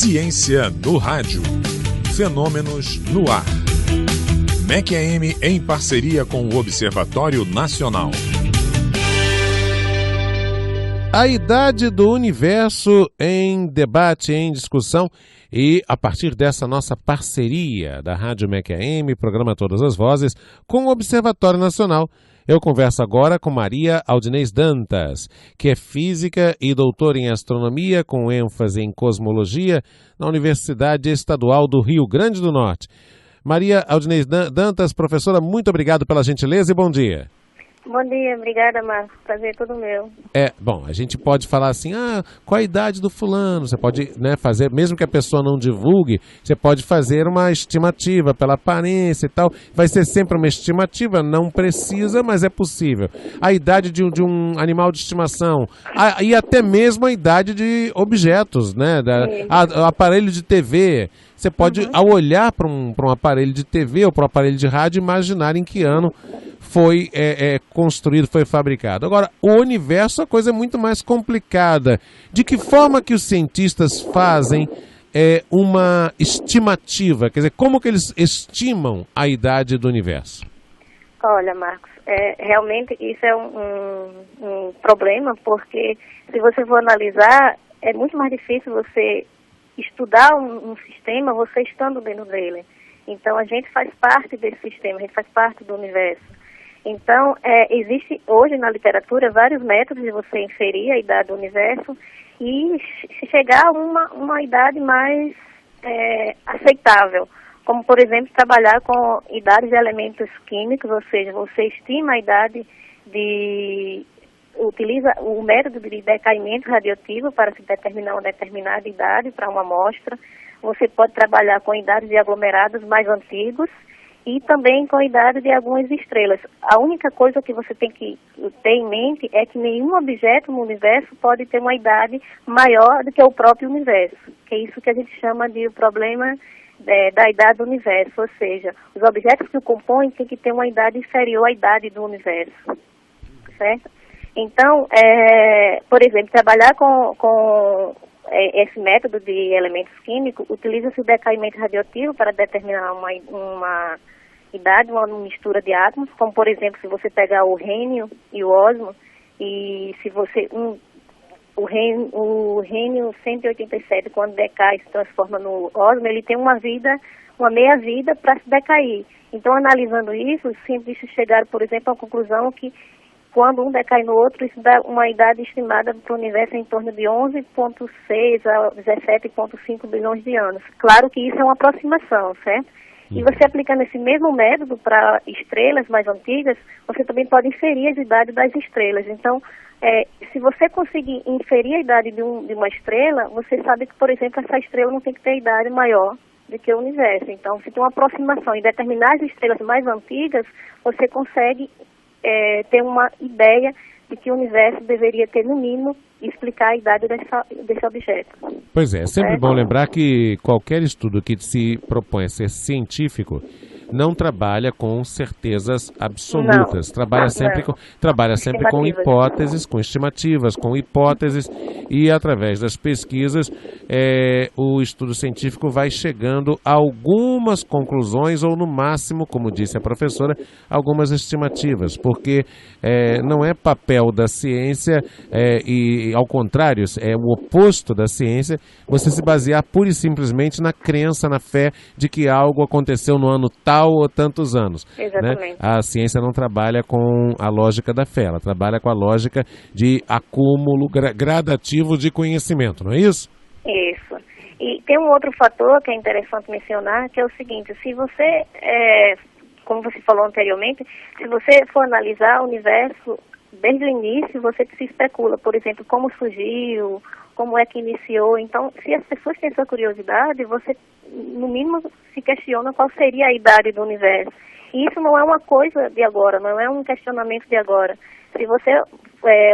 Ciência no rádio. Fenômenos no ar. MEC-AM em parceria com o Observatório Nacional. A idade do universo em debate, em discussão, e a partir dessa nossa parceria da Rádio MEC-AM, programa Todas as Vozes, com o Observatório Nacional, eu converso agora com Maria Aldinez Dantas, que é física e doutora em astronomia com ênfase em cosmologia na Universidade Estadual do Rio Grande do Norte. Maria Aldinez Dantas, professora, muito obrigado pela gentileza e bom dia. Bom dia, obrigada, Marcos. Prazer é todo meu. Bom, a gente pode falar assim, qual a idade do fulano? Você pode, fazer, mesmo que a pessoa não divulgue, você pode fazer uma estimativa pela aparência e tal. Vai ser sempre uma estimativa, não precisa, mas é possível. A idade de um animal de estimação, e até mesmo a idade de objetos, o aparelho de TV. Você pode, ao olhar para um aparelho de TV ou para um aparelho de rádio, imaginar em que ano foi construído, foi fabricado. Agora, o universo é uma coisa muito mais complicada. De que forma que os cientistas fazem uma estimativa? Quer dizer, como que eles estimam a idade do universo? Olha, Marcos, realmente isso é um problema, porque se você for analisar, é muito mais difícil você estudar um sistema você estando dentro dele. Então, a gente faz parte desse sistema, a gente faz parte do universo. Então, existe hoje na literatura vários métodos de você inferir a idade do universo e chegar a uma idade mais aceitável. Como, por exemplo, trabalhar com idades de elementos químicos, ou seja, você estima a idade utiliza o método de decaimento radioativo para se determinar uma determinada idade para uma amostra. Você pode trabalhar com idades de aglomerados mais antigos e também com a idade de algumas estrelas. A única coisa que você tem que ter em mente é que nenhum objeto no universo pode ter uma idade maior do que o próprio universo, que é isso que a gente chama de o problema da idade do universo, ou seja, os objetos que o compõem têm que ter uma idade inferior à idade do universo, certo? Então, por exemplo, trabalhar com esse método de elementos químicos, utiliza-se o decaimento radioativo para determinar uma idade, uma mistura de átomos, como, por exemplo, se você pegar o rênio e o ósmo, e se você... O rênio 187, quando decai, se transforma no ósmo, ele tem uma meia-vida para se decair. Então, analisando isso, os cientistas chegaram, por exemplo, à conclusão que quando um decai no outro, isso dá uma idade estimada para o universo em torno de 11,6 a 17,5 bilhões de anos. Claro que isso é uma aproximação, certo? E você aplicando esse mesmo método para estrelas mais antigas, você também pode inferir a idade das estrelas. Então, se você conseguir inferir a idade de uma estrela, você sabe que, por exemplo, essa estrela não tem que ter idade maior do que o universo. Então, se tem uma aproximação em determinar as estrelas mais antigas, você consegue ter uma ideia de que o universo deveria ter, no mínimo, explicar a idade desse objeto. Pois é sempre bom lembrar que qualquer estudo que se propõe a ser científico não trabalha com certezas absolutas. Trabalha sempre com hipóteses, com estimativas, com hipóteses, e através das pesquisas o estudo científico vai chegando a algumas conclusões ou, no máximo, como disse a professora, algumas estimativas, porque não é papel da ciência e, ao contrário, é o oposto da ciência você se basear pura e simplesmente na crença, na fé de que algo aconteceu no ano tal ou tantos anos. Exatamente. A ciência não trabalha com a lógica da fé, ela trabalha com a lógica de acúmulo gradativo de conhecimento, não é isso? Isso. E tem um outro fator que é interessante mencionar, que é o seguinte: se você, como você falou anteriormente, se você for analisar o universo desde o início, você se especula, por exemplo, como surgiu, como é que iniciou. Então, se as pessoas têm essa curiosidade, você, no mínimo, se questiona qual seria a idade do universo. E isso não é uma coisa de agora, não é um questionamento de agora. Se você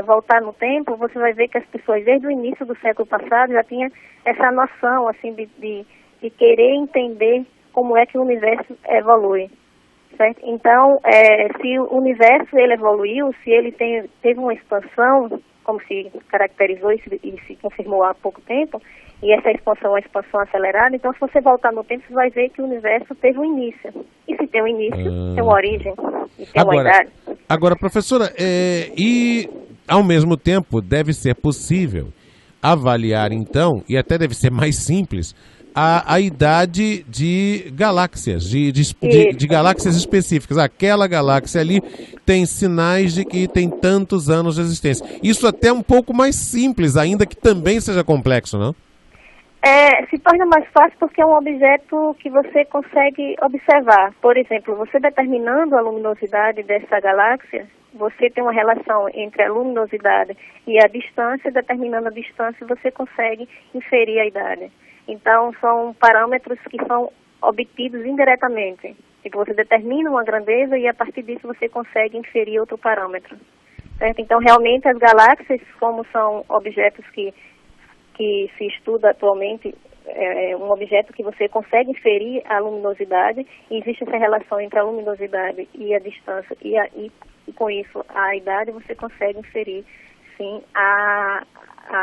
voltar no tempo, você vai ver que as pessoas, desde o início do século passado, já tinham essa noção, assim, de querer entender como é que o universo evolui, certo? Então, se o universo ele evoluiu, se ele teve uma expansão, como se caracterizou e se confirmou há pouco tempo, e essa expansão é uma expansão acelerada, então se você voltar no tempo, você vai ver que o universo teve um início. E se tem um início, tem uma origem, e tem uma idade. Agora, professora, e ao mesmo tempo deve ser possível avaliar então, e até deve ser mais simples, a idade de galáxias, de galáxias específicas. Aquela galáxia ali tem sinais de que tem tantos anos de existência. Isso até é um pouco mais simples, ainda que também seja complexo, não? Se torna mais fácil porque é um objeto que você consegue observar. Por exemplo, você determinando a luminosidade dessa galáxia, você tem uma relação entre a luminosidade e a distância, determinando a distância, você consegue inferir a idade. Então, são parâmetros que são obtidos indiretamente. Tipo, você determina uma grandeza e, a partir disso, você consegue inferir outro parâmetro. Certo? Então, realmente, as galáxias, como são objetos que se estuda atualmente, um objeto que você consegue inferir a luminosidade, e existe essa relação entre a luminosidade e a distância, e com isso, a idade, você consegue inferir, sim, a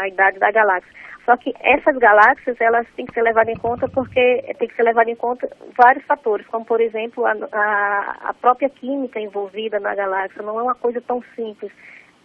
idade da galáxia. Só que essas galáxias, elas têm que ser levadas em conta porque tem que ser levado em conta vários fatores, como, por exemplo, a própria química envolvida na galáxia. Não é uma coisa tão simples.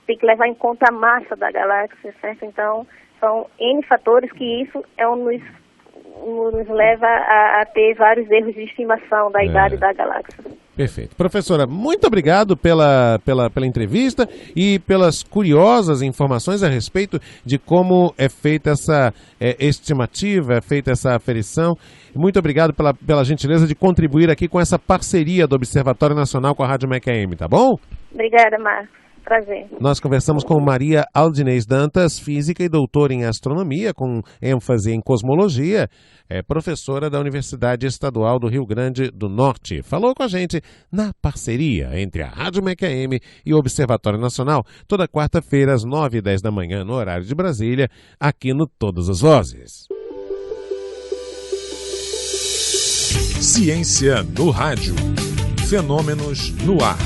Tem que levar em conta a massa da galáxia, certo? Então, são N fatores que isso nos leva a ter vários erros de estimação da idade da galáxia. Perfeito. Professora, muito obrigado pela entrevista e pelas curiosas informações a respeito de como é feita essa estimativa, é feita essa aferição. Muito obrigado pela gentileza de contribuir aqui com essa parceria do Observatório Nacional com a Rádio MEC AM, tá bom? Obrigada, Marcos. Prazer. Nós conversamos com Maria Aldinês Dantas, física e doutora em astronomia, com ênfase em cosmologia, professora da Universidade Estadual do Rio Grande do Norte. Falou com a gente na parceria entre a Rádio MEC AM e o Observatório Nacional, toda quarta-feira às 9h10 da manhã, no horário de Brasília, aqui no Todas as Vozes. Ciência no rádio. Fenômenos no ar.